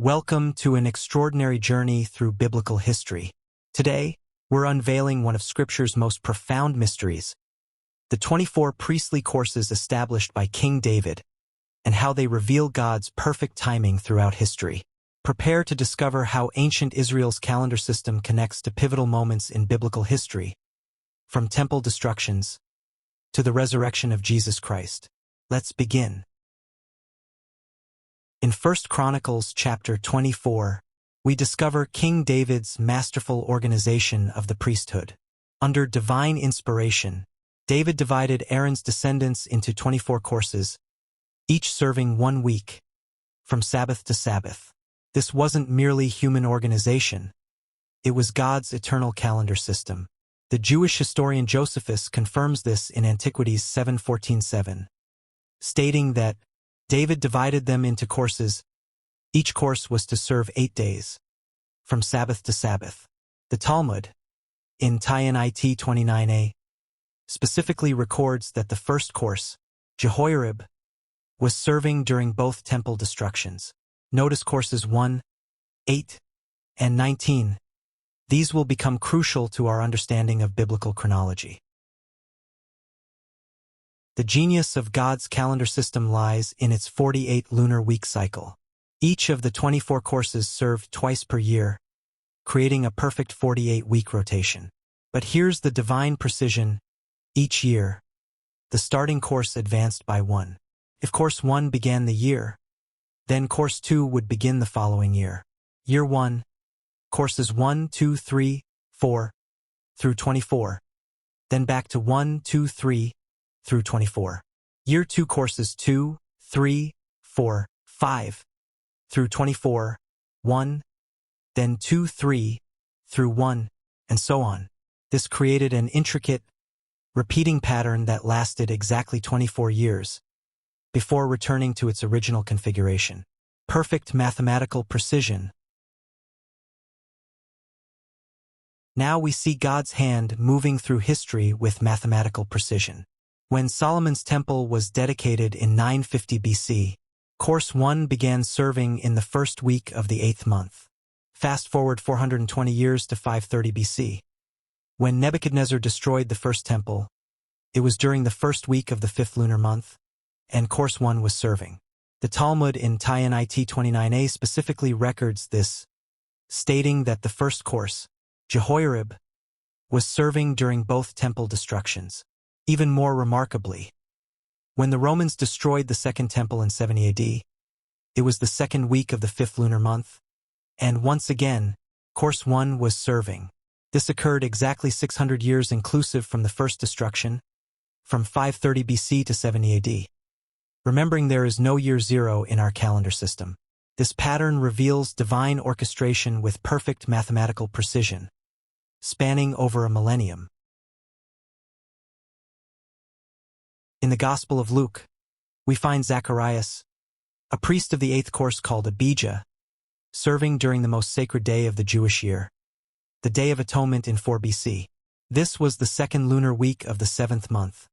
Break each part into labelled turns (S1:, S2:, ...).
S1: Welcome to an extraordinary journey through biblical history. Today, we're unveiling one of Scripture's most profound mysteries, the 24 priestly courses established by King David, and how they reveal God's perfect timing throughout history. Prepare to discover how ancient Israel's calendar system connects to pivotal moments in biblical history, from temple destructions to the resurrection of Jesus Christ. Let's begin. In 1 Chronicles chapter 24, we discover King David's masterful organization of the priesthood. Under divine inspiration, David divided Aaron's descendants into 24 courses, each serving 1 week, from Sabbath to Sabbath. This wasn't merely human organization. It was God's eternal calendar system. The Jewish historian Josephus confirms this in Antiquities 7:14-7, stating that David divided them into courses. Each course was to serve 8 days, from Sabbath to Sabbath. The Talmud, in Tainit 29a, specifically records that the first course, Jehoiarib, was serving during both temple destructions. Notice courses 1, 8, and 19. These will become crucial to our understanding of biblical chronology. The genius of God's calendar system lies in its 48 lunar week cycle. Each of the 24 courses served twice per year, creating a perfect 48-week rotation. But here's the divine precision. Each year, the starting course advanced by 1. If course 1 began the year, then course 2 would begin the following year. Year 1, courses 1, 2, 3, 4, through 24. Then back to 1, 2, 3, through 24. Year 2 courses 2, 3, 4, 5, through 24, 1, then 2, 3, through 1, and so on. This created an intricate, repeating pattern that lasted exactly 24 years, before returning to its original configuration. Perfect mathematical precision. Now we see God's hand moving through history with mathematical precision. When Solomon's temple was dedicated in 950 BC, course 1 began serving in the first week of the 8th month. Fast forward 420 years to 530 BC. When Nebuchadnezzar destroyed the first temple, it was during the first week of the 5th lunar month, and course 1 was serving. The Talmud in Tainit 29a specifically records this, stating that the first course, Jehoiarib, was serving during both temple destructions. Even more remarkably, when the Romans destroyed the Second Temple in 70 AD, it was the second week of the 5th lunar month, and once again, course 1 was serving. This occurred exactly 600 years inclusive from the first destruction, from 530 BC to 70 AD. Remembering there is no year 0 in our calendar system, this pattern reveals divine orchestration with perfect mathematical precision, spanning over a millennium. In the Gospel of Luke, we find Zacharias, a priest of the 8th course called Abijah, serving during the most sacred day of the Jewish year, the Day of Atonement in 4 BC. This was the second lunar week of the 7th month,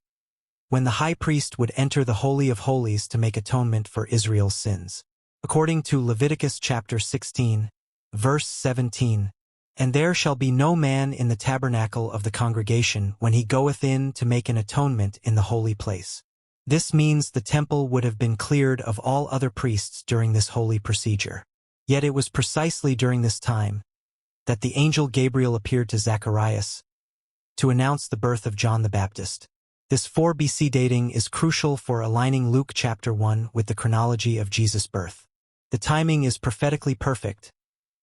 S1: when the high priest would enter the Holy of Holies to make atonement for Israel's sins. According to Leviticus chapter 16, verse 17, "And there shall be no man in the tabernacle of the congregation when he goeth in to make an atonement in the holy place." This means the temple would have been cleared of all other priests during this holy procedure. Yet it was precisely during this time that the angel Gabriel appeared to Zacharias to announce the birth of John the Baptist. This 4 BC dating is crucial for aligning Luke chapter 1 with the chronology of Jesus' birth. The timing is prophetically perfect,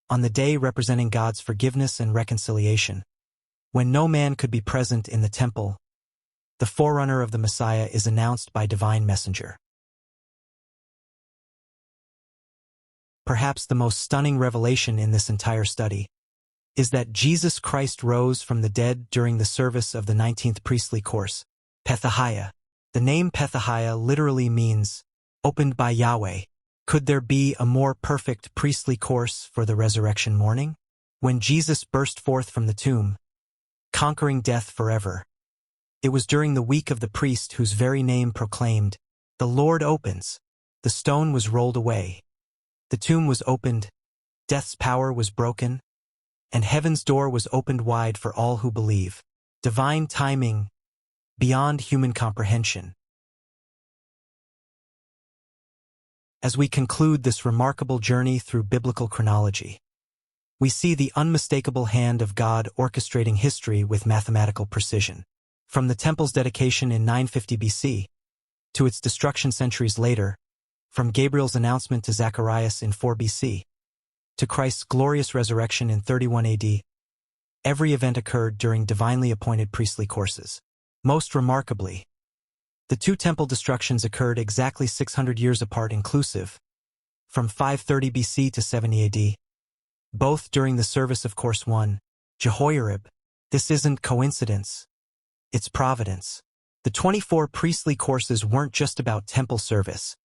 S1: on the day representing God's forgiveness and reconciliation. When no man could be present in the temple, the forerunner of the Messiah is announced by divine messenger. Perhaps the most stunning revelation in this entire study is that Jesus Christ rose from the dead during the service of the 19th priestly course, Pethahiah. The name Pethahiah literally means, opened by Yahweh. Could there be a more perfect priestly course for the resurrection morning? When Jesus burst forth from the tomb, conquering death forever, it was during the week of the priest whose very name proclaimed, "The Lord opens." The stone was rolled away, The tomb was opened, death's power was broken, and heaven's door was opened wide for all who believe. Divine timing beyond human comprehension. As we conclude this remarkable journey through biblical chronology, we see the unmistakable hand of God orchestrating history with mathematical precision. From the temple's dedication in 950 BC to its destruction centuries later, from Gabriel's announcement to Zacharias in 4 BC to Christ's glorious resurrection in 31 AD, every event occurred during divinely appointed priestly courses. Most remarkably, the two temple destructions occurred exactly 600 years apart inclusive, from 530 BC to 70 AD, both during the service of Course 1, Jehoiarib. This isn't coincidence, it's providence. The 24 priestly courses weren't just about temple service.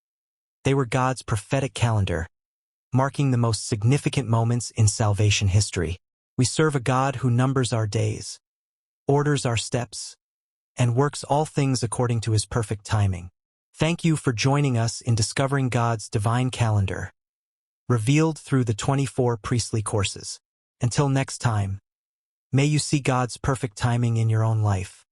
S1: They were God's prophetic calendar, marking the most significant moments in salvation history. We serve a God who numbers our days, orders our steps, and works all things according to his perfect timing. Thank you for joining us in discovering God's divine calendar, revealed through the 24 priestly courses. Until next time, may you see God's perfect timing in your own life.